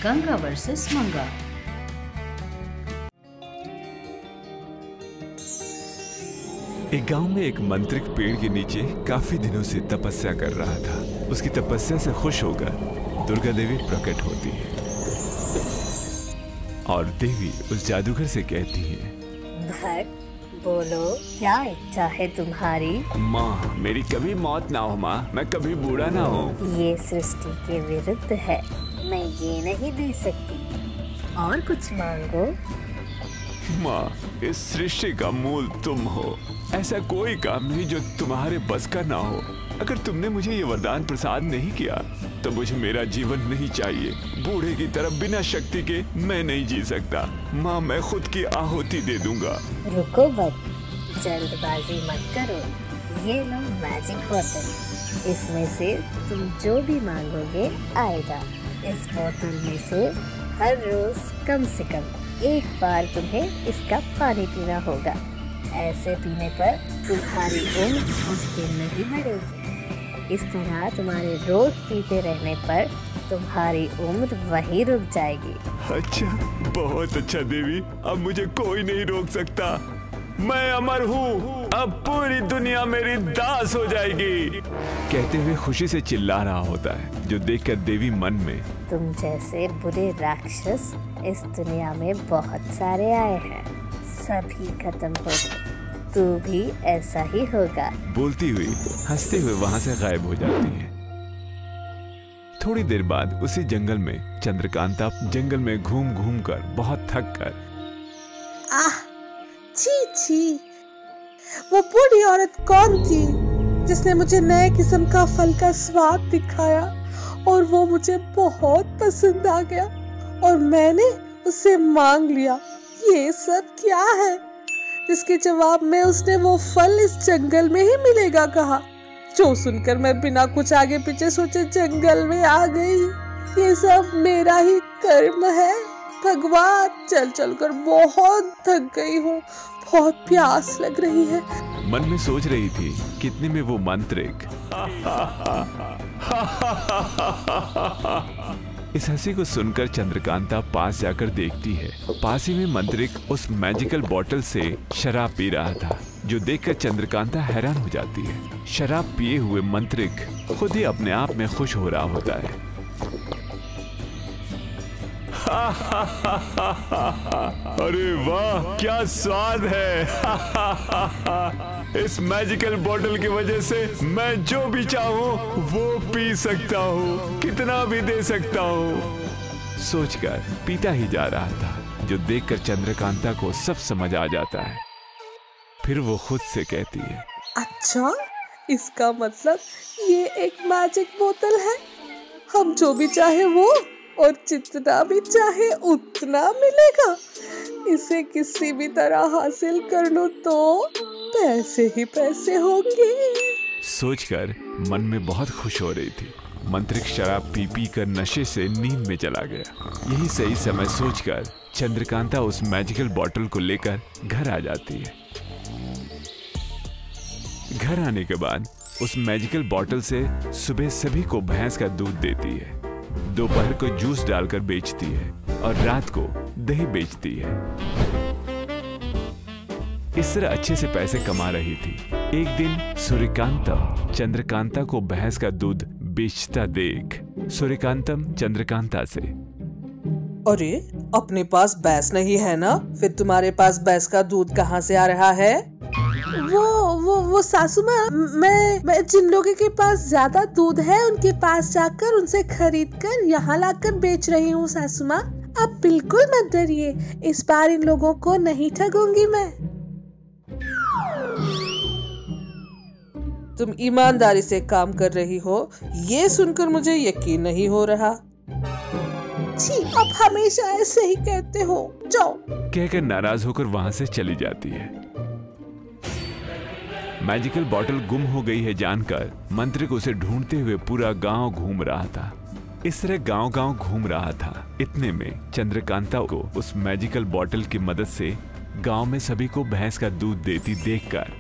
Ganga versus मंगा। एक गांव में एक मंत्रिक पेड़ के नीचे काफी दिनों से तपस्या कर रहा था। उसकी तपस्या से खुश होकर दुर्गा देवी प्रकट होती है और देवी उस जादूगर से कहती है, भक्त बोलो, क्या इच्छा है तुम्हारी? माँ, मेरी कभी मौत ना हो माँ, मैं कभी बूढ़ा ना हो। ये सृष्टि के विरुद्ध है, मैं ये नहीं दे सकती। और कुछ मांगो। माँ, इस सृष्टि का मूल तुम हो। ऐसा कोई काम नहीं जो तुम्हारे बस का ना हो। अगर तुमने मुझे ये वरदान प्रसाद नहीं किया तो मुझे मेरा जीवन नहीं चाहिए। बूढ़े की तरफ बिना शक्ति के मैं नहीं जी सकता। माँ, मैं खुद की आहुति दे दूंगा। रुको भक्त, जल्दबाजी मत करो। ये लो मैजिक बोतल, इसमें से तुम जो भी मांगोगे आएगा। इस बोतल में से हर रोज कम से कम एक बार तुम्हें इसका पानी पीना होगा। ऐसे पीने पर तुम्हारी उम्र मुश्किल नहीं बढ़ेगी। इस तरह तुम्हारे रोज पीते रहने पर तुम्हारी उम्र वही रुक जाएगी। अच्छा, बहुत अच्छा देवी, अब मुझे कोई नहीं रोक सकता। मैं अमर हूँ, अब पूरी दुनिया मेरी दास हो जाएगी। कहते हुए खुशी से चिल्ला रहा होता है, जो देखकर देवी मन में, तुम जैसे बुरे राक्षस इस दुनिया में बहुत सारे आए हैं, सभी खत्म हो गए। तू भी ऐसा ही होगा, बोलती हुई हंसते हुए वहाँ से गायब हो जाती है। थोड़ी देर बाद उसी जंगल में चंद्रकांता जंगल में घूम घूम कर बहुत थक कर, आह, छी छी, वो बूढ़ी औरत कौन थी जिसने मुझे नए किस्म का फल का स्वाद दिखाया और वो मुझे बहुत पसंद आ गया और मैंने उससे मांग लिया। ये सब क्या है? जिसके जवाब में उसने वो फल इस जंगल में ही मिलेगा कहा, जो सुनकर मैं बिना कुछ आगे पीछे सोचे जंगल में आ गई। ये सब मेरा ही कर्म है। भगवान, चल चल कर बहुत थक गई हूँ, बहुत प्यास लग रही है। मन में सोच रही थी कितने में वो मंत्रिक इस हंसी को सुनकर चंद्रकांता पास जाकर देखती है। पास ही में मंत्रिक उस मैजिकल बोतल से शराब पी रहा था, जो देखकर चंद्रकांता हैरान हो जाती है। शराब पिए हुए मंत्रिक खुद ही अपने आप में खुश हो रहा होता है। अरे वाह, क्या स्वाद है। इस मैजिकल बोतल की वजह से मैं जो भी चाहूँ वो पी सकता हूँ, कितना भी दे सकता हूँ। सोचकर पीता ही जा रहा था, जो देखकर चंद्रकांता को सब समझ आ जाता है। फिर वो खुद से कहती है, अच्छा, इसका मतलब ये एक मैजिक बोतल है। हम जो भी चाहे वो और जितना भी चाहे उतना मिलेगा। इसे किसी भी तरह हासिल कर लो तो पैसे ही पैसे होंगे। सोचकर मन में बहुत खुश हो रही थी। मंत्रिक शराब पी पी कर नशे से नींद में चला गया। यही सही समय सोचकर चंद्रकांता उस मैजिकल बोतल को लेकर घर आ जाती है। घर आने के बाद उस मैजिकल बोतल से सुबह सभी को भैंस का दूध देती है, दोपहर को जूस डालकर बेचती है और रात को दही बेचती है। इस तरह अच्छे से पैसे कमा रही थी। एक दिन सूर्यकांतम चंद्रकांता को भैंस का दूध बेचता देख सूर्यकांतम चंद्रकांता से, अरे, अपने पास भैंस नहीं है ना? फिर तुम्हारे पास भैंस का दूध कहाँ से आ रहा है? वो सासू माँ, मैं जिन लोगों के पास ज्यादा दूध है उनके पास जाकर उनसे खरीद कर यहाँ लाकर बेच रही हूँ सासू माँ। आप बिल्कुल मत डरिए, इस बार इन लोगों को नहीं ठगूंगी मैं। तुम ईमानदारी से काम कर रही हो, ये सुनकर मुझे यकीन नहीं हो रहा। छी, आप हमेशा ऐसे ही कहते हो, जाओ। कहकर नाराज होकर वहां से चली जाती है। मैजिकल बोतल गुम हो गई है जानकर मंत्रिक उसे ढूंढते हुए पूरा गांव घूम रहा था। इस तरह गांव-गांव घूम रहा था। इतने में चंद्रकांता को उस मैजिकल बोतल की मदद से गांव में सभी को भैंस का दूध देती देखकर,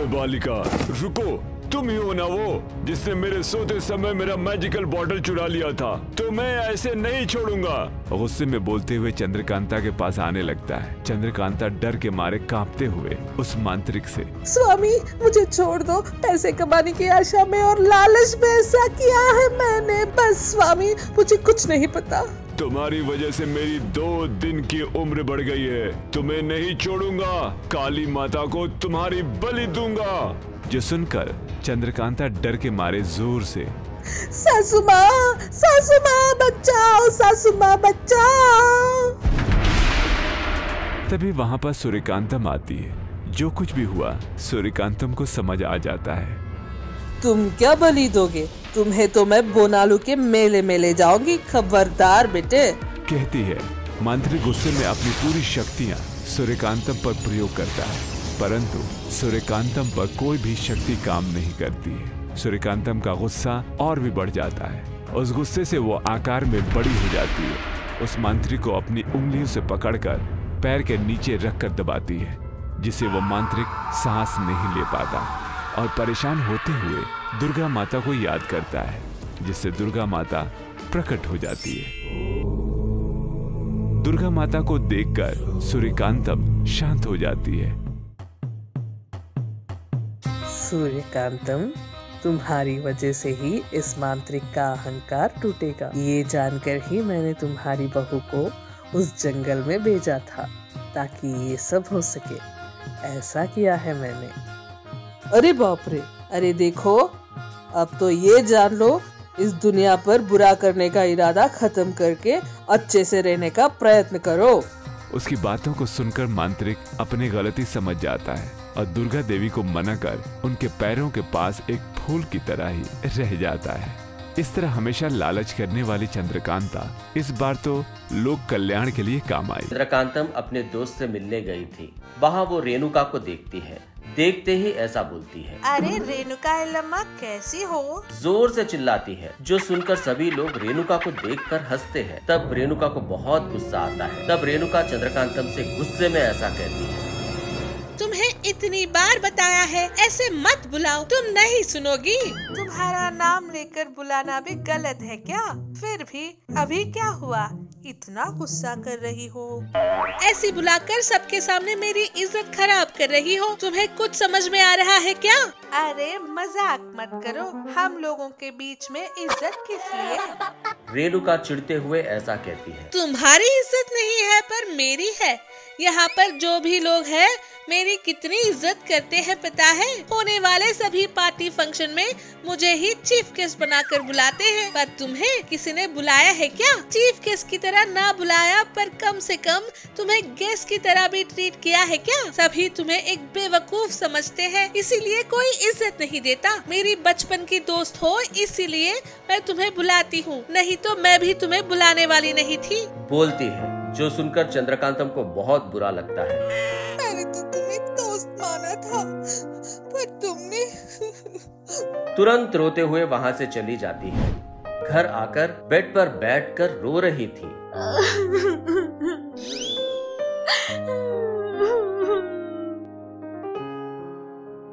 बालिका रुको, तुम ही हो ना वो जिसने मेरे सोते समय मेरा मैजिकल बॉटल चुरा लिया था। तो मैं ऐसे नहीं छोड़ूंगा। गुस्से में बोलते हुए चंद्रकांता के पास आने लगता है। चंद्रकांता डर के मारे कांपते हुए उस मांत्रिक से, स्वामी मुझे छोड़ दो, पैसे कमाने की आशा में और लालच में ऐसा किया है मैंने। बस स्वामी, मुझे कुछ नहीं पता। तुम्हारी वजह से मेरी 2 दिन की उम्र बढ़ गई है। तुम्हें नहीं छोड़ूंगा। काली माता को तुम्हारी बलि दूंगा। जो सुनकर चंद्रकांता डर के मारे जोर से, सासू माँ बचाओ, सासू माँ बचाओ। तभी वहां पर सूर्यकांतम आती है। जो कुछ भी हुआ सूर्यकांतम को समझ आ जाता है। तुम क्या बलि दोगे? तुम्हें तो मैं बोनालू के मेले में ले जाऊंगी, खबरदार बेटे, कहती है। मांत्रिक गुस्से में अपनी पूरी शक्तियां सूर्यकांतम पर प्रयोग करता है, परंतु सूर्यकांतम पर कोई भी शक्ति काम नहीं करती है। सूर्यकांतम का गुस्सा और भी बढ़ जाता है। उस गुस्से से वो आकार में बड़ी हो जाती है। उस मांत्रिक को अपनी उंगलियों से पकड़कर पैर के नीचे रखकर दबाती है, जिससे वो मांत्रिक सांस नहीं ले पाता और परेशान होते हुए दुर्गा माता को याद करता है, जिससे दुर्गा माता प्रकट हो जाती है। दुर्गा माता को देखकर सूर्यकांतम शांत हो जाती है। सूर्यकांतम, तुम्हारी वजह से ही इस मांत्रिक का अहंकार टूटेगा। ये जानकर ही मैंने तुम्हारी बहू को उस जंगल में भेजा था ताकि ये सब हो सके। ऐसा किया है मैंने। अरे बाप रे, अरे देखो, अब तो ये जान लो, इस दुनिया पर बुरा करने का इरादा खत्म करके अच्छे से रहने का प्रयत्न करो। उसकी बातों को सुनकर मांत्रिक अपनी गलती समझ जाता है और दुर्गा देवी को मना कर उनके पैरों के पास एक फूल की तरह ही रह जाता है। इस तरह हमेशा लालच करने वाली चंद्रकांता इस बार तो लोक कल्याण के लिए काम आई। चंद्रकांतम अपने दोस्त से मिलने गई थी। वहाँ वो रेणुका को देखती है। देखते ही ऐसा बोलती है, अरे रेणुका एलम्मा कैसी हो? जोर से चिल्लाती है, जो सुनकर सभी लोग रेणुका को देखकर हंसते हैं। तब रेणुका को बहुत गुस्सा आता है। तब रेणुका चंद्रकांतम से गुस्से में ऐसा कहती है, तुम्हें इतनी बार बताया है ऐसे मत बुलाओ, तुम नहीं सुनोगी। तुम्हारा नाम लेकर बुलाना भी गलत है क्या? फिर भी अभी क्या हुआ, इतना गुस्सा कर रही हो? ऐसी बुलाकर सबके सामने मेरी इज्जत खराब कर रही हो। तुम्हें कुछ समझ में आ रहा है क्या? अरे मजाक मत करो, हम लोगों के बीच में इज्जत किस लिए? रेणुका चिढ़ते हुए ऐसा कहती है, तुम्हारी इज्जत नहीं है पर मेरी है। यहाँ पर जो भी लोग हैं मेरी कितनी इज्जत करते हैं पता है? होने वाले सभी पार्टी फंक्शन में मुझे ही चीफ गेस्ट बनाकर बुलाते हैं, पर तुम्हें किसी ने बुलाया है क्या? चीफ गेस्ट की तरह ना बुलाया पर कम से कम तुम्हें गेस्ट की तरह भी ट्रीट किया है क्या? सभी तुम्हें एक बेवकूफ समझते हैं, इसीलिए कोई इज्जत नहीं देता। मेरी बचपन की दोस्त हो इसीलिए मैं तुम्हें बुलाती हूँ, नहीं तो मैं भी तुम्हें बुलाने वाली नहीं थी। बोलती है, जो सुनकर चंद्रकांतम को बहुत बुरा लगता है। मैंने तो तुम्हें दोस्त माना था, पर तुमने तुरंत रोते हुए वहाँ से चली जाती है। घर आकर बेड पर बैठकर रो रही थी।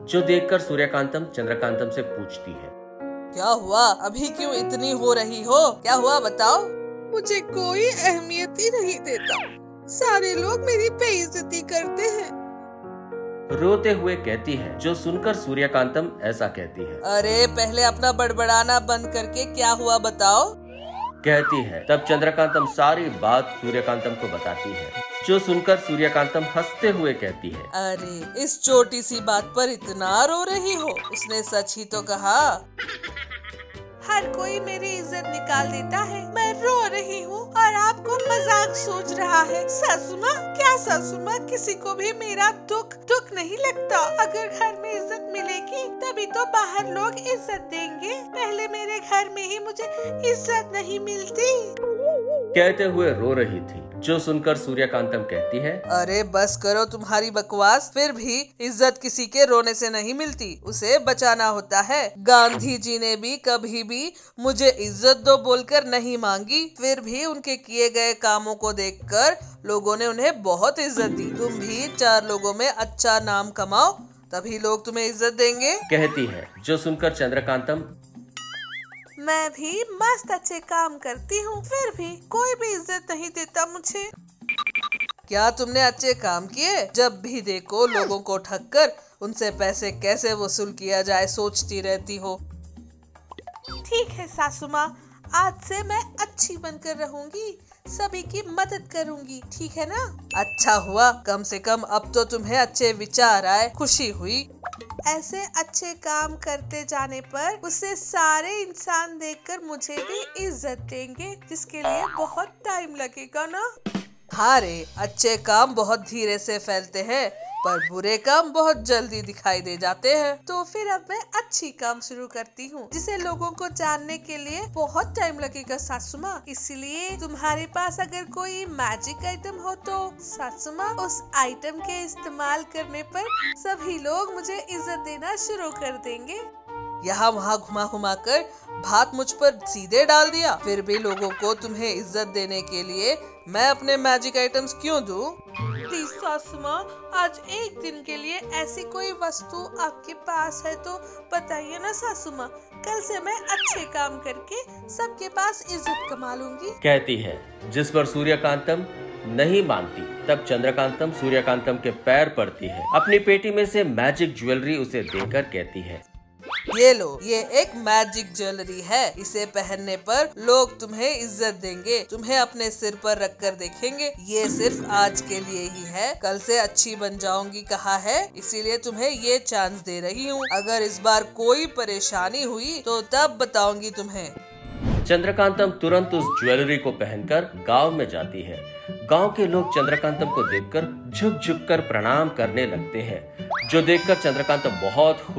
जो देखकर सूर्यकांतम चंद्रकांतम से पूछती है, क्या हुआ? अभी क्यों इतनी हो रही हो? क्या हुआ बताओ? मुझे कोई अहमियत ही नहीं देता, सारे लोग मेरी बेइज्जती करते हैं। रोते हुए कहती है, जो सुनकर सूर्यकांतम ऐसा कहती है, अरे पहले अपना बड़बड़ाना बंद करके क्या हुआ बताओ? कहती है। तब चंद्रकांतम सारी बात सूर्यकांतम को बताती है, जो सुनकर सूर्यकांतम हंसते हुए कहती है, अरे इस छोटी सी बात पर इतना रो रही हो? उसने सच ही तो कहा। हर कोई मेरी इज्जत निकाल देता है, मैं रो रही हूँ और आपको मजाक सोच रहा है। सासू माँ, क्या सासू माँ, किसी को भी मेरा दुख नहीं लगता। अगर घर में इज्जत मिलेगी तभी तो बाहर लोग इज्जत देंगे, पहले मेरे घर में ही मुझे इज्जत नहीं मिलती। कहते हुए रो रही थी। जो सुनकर सूर्यकांतम कहती है, अरे बस करो तुम्हारी बकवास, फिर भी इज्जत किसी के रोने से नहीं मिलती, उसे बचाना होता है। गांधी जी ने भी कभी भी मुझे इज्जत दो बोलकर नहीं मांगी, फिर भी उनके किए गए कामों को देखकर लोगों ने उन्हें बहुत इज्जत दी। तुम भी 4 लोगों में अच्छा नाम कमाओ तभी लोग तुम्हें इज्जत देंगे, कहती है। जो सुनकर चंद्रकांतम मैं भी मस्त अच्छे काम करती हूँ, फिर भी कोई भी इज्जत नहीं देता मुझे। क्या तुमने अच्छे काम किए? जब भी देखो लोगों को ठग कर उनसे पैसे कैसे वसूल किया जाए सोचती रहती हो। ठीक है सासू माँ, आज से मैं अच्छी बनकर रहूंगी, सभी की मदद करूंगी, ठीक है ना? अच्छा हुआ, कम से कम अब तो तुम्हें अच्छे विचार आए, खुशी हुई। ऐसे अच्छे काम करते जाने पर उसे सारे इंसान देखकर मुझे भी इज्जत देंगे, जिसके लिए बहुत टाइम लगेगा ना। हाँ रे, अच्छे काम बहुत धीरे से फैलते हैं पर बुरे काम बहुत जल्दी दिखाई दे जाते हैं। तो फिर अब मैं अच्छी काम शुरू करती हूँ, जिसे लोगों को जानने के लिए बहुत टाइम लगेगा सासू माँ। इसलिए तुम्हारे पास अगर कोई मैजिक आइटम हो तो सासू माँ, उस आइटम के इस्तेमाल करने पर सभी लोग मुझे इज्जत देना शुरू कर देंगे। यहाँ वहाँ घुमा घुमा कर बात मुझ पर सीधे डाल दिया, फिर भी लोगों को तुम्हें इज्जत देने के लिए मैं अपने मैजिक आइटम्स क्यों दूं? प्लीज सासू माँ, आज एक दिन के लिए ऐसी कोई वस्तु आपके पास है तो बताइए ना सासू माँ, कल से मैं अच्छे काम करके सबके पास इज्जत कमा लूंगी, कहती है। जिस पर सूर्यकांतम नहीं मानती। तब चंद्रकांतम सूर्यकांतम के पैर पड़ती है, अपनी पेटी में से मैजिक ज्वेलरी उसे देकर कहती है, ये लो, ये एक मैजिक ज्वेलरी है, इसे पहनने पर लोग तुम्हें इज्जत देंगे, तुम्हें अपने सिर पर रखकर देखेंगे। ये सिर्फ आज के लिए ही है, कल से अच्छी बन जाऊंगी कहा है, इसीलिए तुम्हें ये चांस दे रही हूँ। अगर इस बार कोई परेशानी हुई तो तब बताऊंगी तुम्हें। चंद्रकांतम तुरंत उस ज्वेलरी को पहनकर गांव में जाती है। गांव के लोग चंद्रकांतम को देखकर झुक झुक कर प्रणाम करने लगते हैं, जो देखकर चंद्रकांतम बहुत खुश